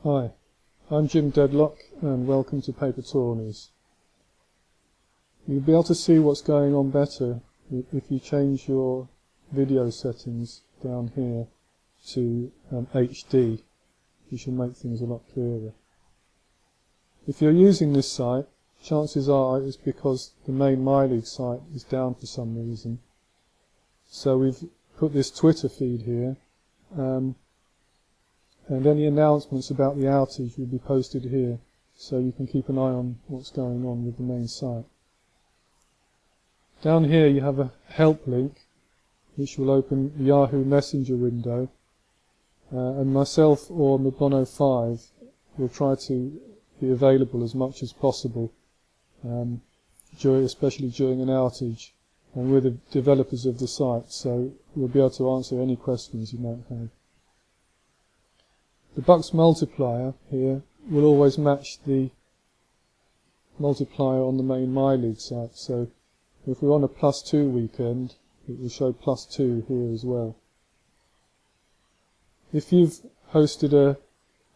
Hi, I'm Jim Dedlock and welcome to Paper Tourneys. You'll be able to see what's going on better if you change your video settings down here to HD. You should make things a lot clearer. If you're using this site, chances are it's because the main MyLeague site is down for some reason. So we've put this Twitter feed here, and any announcements about the outage will be posted here, so you can keep an eye on what's going on with the main site. Down here you have a help link which will open the Yahoo Messenger window, and myself or Mabono5 will try to be available as much as possible, especially during an outage, and we're the developers of the site, so we'll be able to answer any questions you might have. The Bucks multiplier here will always match the multiplier on the main MyLeague site, so if we're on a +2 weekend, it will show +2 here as well. If you've hosted a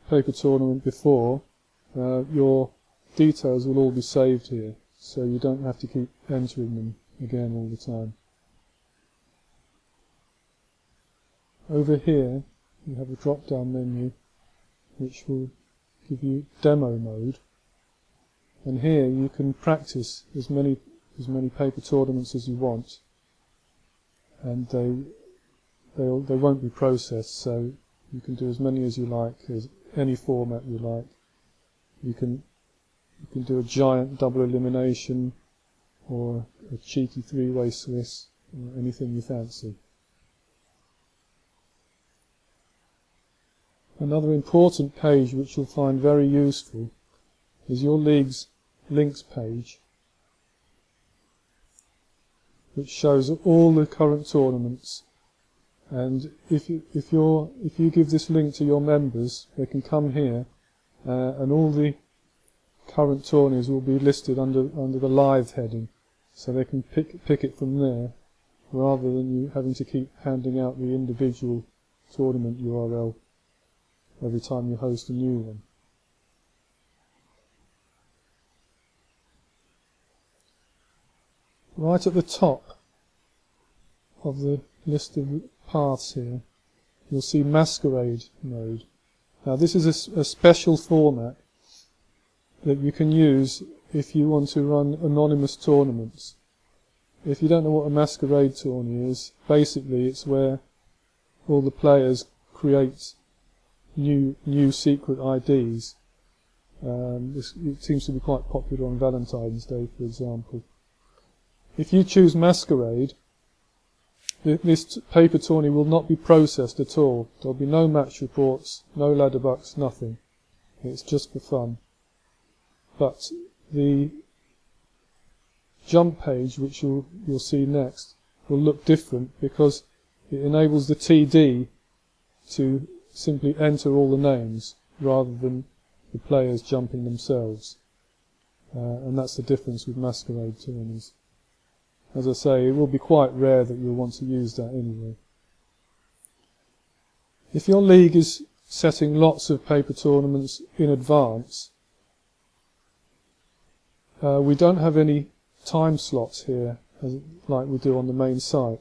paper tournament before, your details will all be saved here, so you don't have to keep entering them again all the time. Over here you have a drop-down menu which will give you demo mode, and here you can practice as many paper tournaments as you want, and they won't be processed, so you can do as many as you like, as any format you like. You can do a giant double elimination or a cheeky three-way Swiss, or anything you fancy. Another important page which you'll find very useful is your league's links page, which shows all the current tournaments, and if you give this link to your members, they can come here, and all the current tourneys will be listed under the live heading, so they can pick it from there, rather than you having to keep handing out the individual tournament URL every time you host a new one. Right at the top of the list of paths here, you'll see Masquerade mode. Now this is a special format that you can use if you want to run anonymous tournaments. If you don't know what a Masquerade tourney is, basically it's where all the players create new secret IDs. It seems to be quite popular on Valentine's Day, for example. If you choose Masquerade, this paper tourney will not be processed at all. There'll be no match reports, no ladder bucks, nothing. It's just for fun. But the jump page, which you'll see next, will look different because it enables the TD to simply enter all the names rather than the players jumping themselves. And that's the difference with Masquerade tourneys. As I say, it will be quite rare that you'll want to use that anyway. If your league is setting lots of paper tournaments in advance, we don't have any time slots here like we do on the main site.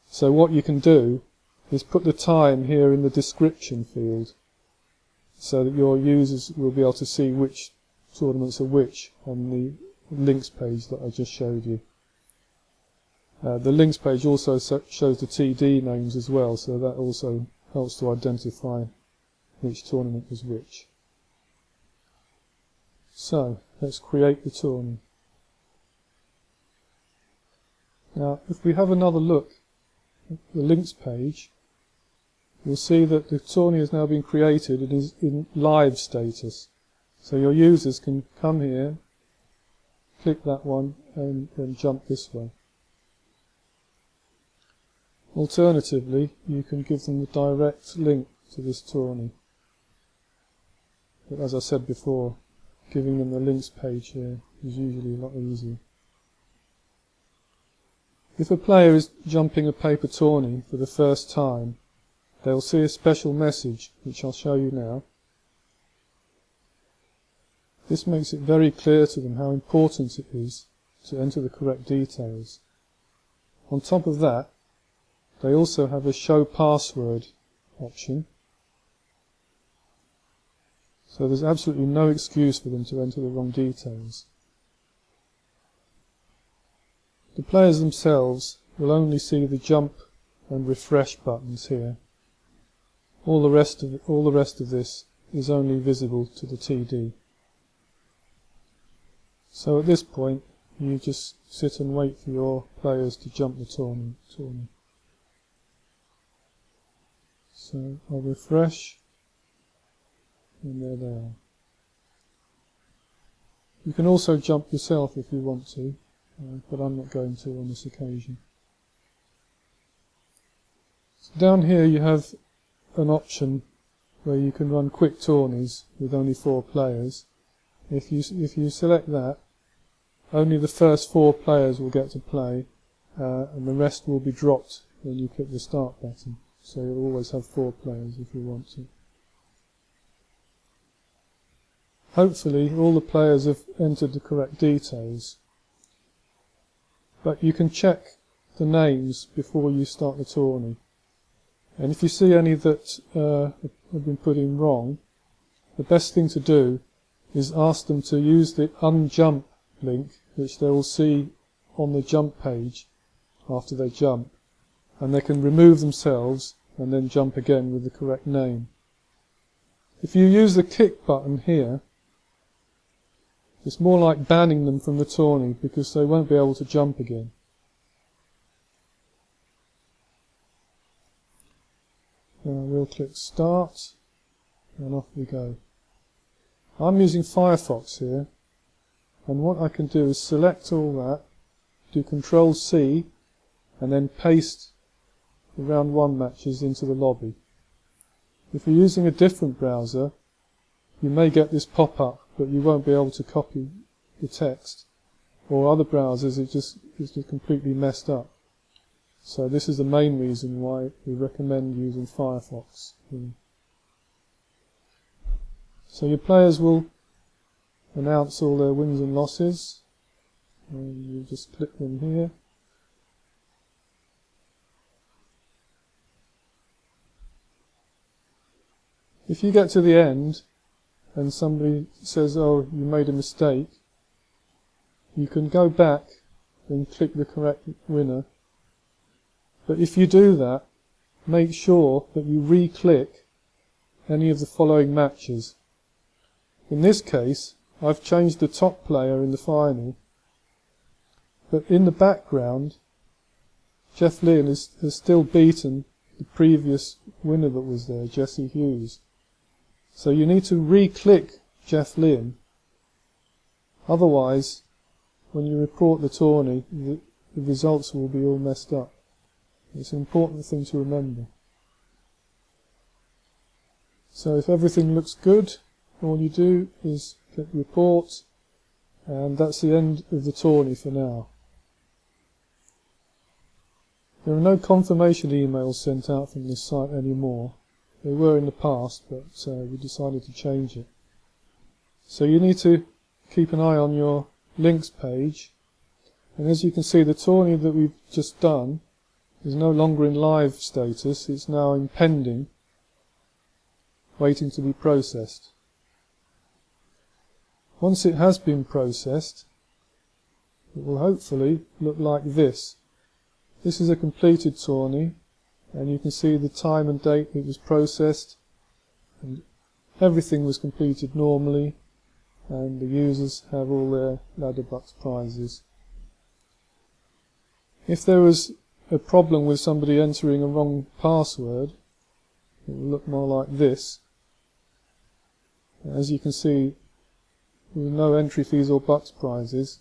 So what you can do is put the time here in the description field, so that your users will be able to see which tournaments are which on the links page that I just showed you. The links page also shows the TD names as well, so that also helps to identify which tournament was which. So, let's create the tourney. Now, if we have another look at the links page, you'll see that the tourney has now been created and is in live status. So your users can come here, click that one, and jump this way. Alternatively, you can give them the direct link to this tourney. But as I said before, giving them the links page here is usually a lot easier. If a player is jumping a paper tourney for the first time, they'll see a special message, which I'll show you now. This makes it very clear to them how important it is to enter the correct details. On top of that, they also have a show password option. So there's absolutely no excuse for them to enter the wrong details. The players themselves will only see the jump and refresh buttons here. All the rest of this is only visible to the TD. So at this point, you just sit and wait for your players to jump the tourney. So I'll refresh, and there they are. You can also jump yourself if you want to, but I'm not going to on this occasion. So down here you have an option where you can run quick tourneys with only 4 players. If you select that, only the first 4 players will get to play, and the rest will be dropped when you click the start button. So you'll always have 4 players if you want to. Hopefully all the players have entered the correct details, but you can check the names before you start the tourney. And if you see any that have been put in wrong, the best thing to do is ask them to use the unjump link, which they will see on the jump page after they jump, and they can remove themselves and then jump again with the correct name. If you use the kick button here, it's more like banning them from the tourney because they won't be able to jump again. We'll click start and off we go. I'm using Firefox here, and what I can do is select all that, do Control C, and then paste the round 1 matches into the lobby. If you're using a different browser, you may get this pop-up, but you won't be able to copy the text. Or other browsers, it's just completely messed up. So this is the main reason why we recommend using Firefox here. So your players will announce all their wins and losses, and you just click them here. If you get to the end and somebody says, oh, you made a mistake, you can go back and click the correct winner. But if you do that, make sure that you re-click any of the following matches. In this case, I've changed the top player in the final, but in the background, Jeff Lynne has still beaten the previous winner that was there, Jesse Hughes. So you need to re-click Jeff Lynne, otherwise when you report the tourney, the results will be all messed up. It's an important thing to remember. So if everything looks good, all you do is click report, and that's the end of the tourney for now. There are no confirmation emails sent out from this site anymore. They were in the past, but we decided to change it. So you need to keep an eye on your links page, and as you can see, the tourney that we've just done is no longer in live status, it's now in pending, waiting to be processed. Once it has been processed, it will hopefully look like this. This is a completed tourney, and you can see the time and date it was processed, and everything was completed normally, and the users have all their ladder bucks prizes. If there was a problem with somebody entering a wrong password, it will look more like this. As you can see, there were no entry fees or bucks prizes,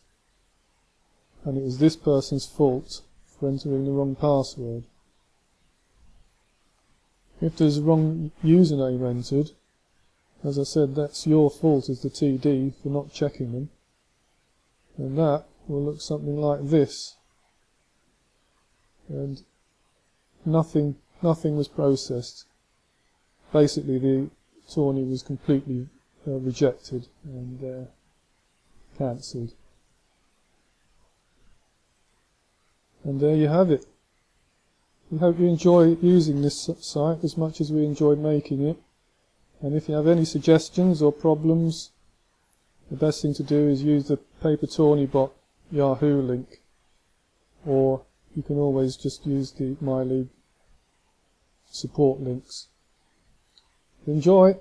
and it was this person's fault for entering the wrong password. If there's a wrong username entered, as I said, that's your fault as the TD for not checking them, and that will look something like this. And nothing was processed. Basically the tourney was completely rejected and cancelled. And there you have it. We hope you enjoy using this site as much as we enjoy making it. And if you have any suggestions or problems, the best thing to do is use the Paper Tourney Bot Yahoo link, or you can always just use the My League support links. Enjoy!